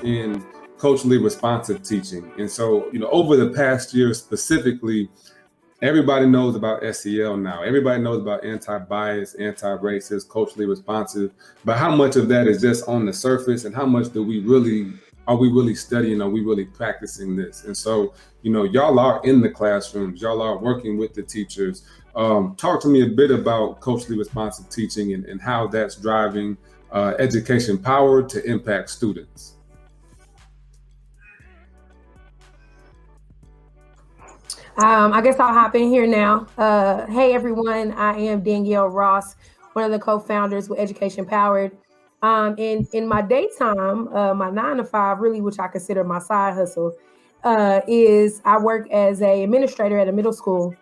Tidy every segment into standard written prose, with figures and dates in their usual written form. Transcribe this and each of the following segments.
in culturally responsive teaching. And so, over the past year specifically, everybody knows about SEL now. Everybody knows about anti-bias, anti-racist, culturally responsive. But how much of that is just on the surface, and how much are we really studying? Are we really practicing this? And so, y'all are in the classrooms. Y'all are working with the teachers. Talk to me a bit about culturally responsive teaching and how that's driving education power to impact students. I guess I'll hop in here now. Hey, everyone. I am Danielle Ross, one of the co-founders with Education Powered. In my daytime, my 9 to 5, really, which I consider my side hustle, is I work as a administrator at a middle school.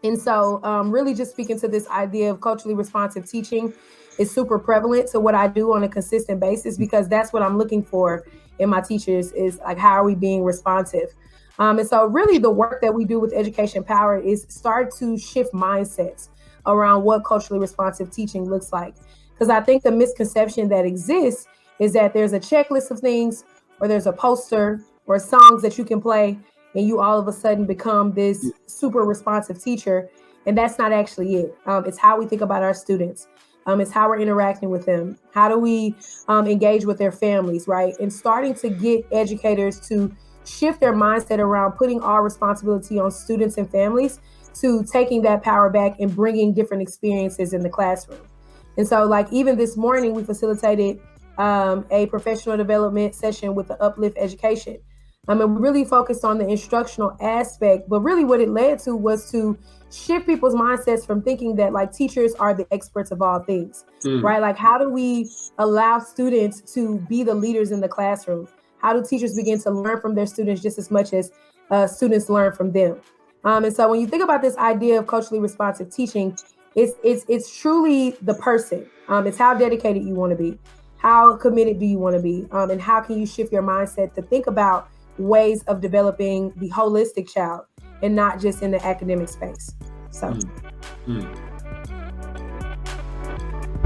And so, really, just speaking to this idea of culturally responsive teaching is super prevalent to what I do on a consistent basis, because that's what I'm looking for in my teachers is like, how are we being responsive? And so really the work that we do with Education Power is start to shift mindsets around what culturally responsive teaching looks like. Because I think the misconception that exists is that there's a checklist of things, or there's a poster or songs that you can play, and you all of a sudden become this super responsive teacher. And that's not actually it. It's how we think about our students. It's how we're interacting with them. How do we engage with their families, right? And starting to get educators to shift their mindset around putting our responsibility on students and families to taking that power back and bringing different experiences in the classroom. And so, like, even this morning, we facilitated a professional development session with the Uplift Education. And we really focused on the instructional aspect, but really what it led to was to shift people's mindsets from thinking that like teachers are the experts of all things, right? Like, how do we allow students to be the leaders in the classroom? How do teachers begin to learn from their students just as much as students learn from them? And so when you think about this idea of culturally responsive teaching, it's truly the person. It's how dedicated you want to be, how committed do you want to be, and how can you shift your mindset to think about ways of developing the holistic child and not just in the academic space. So.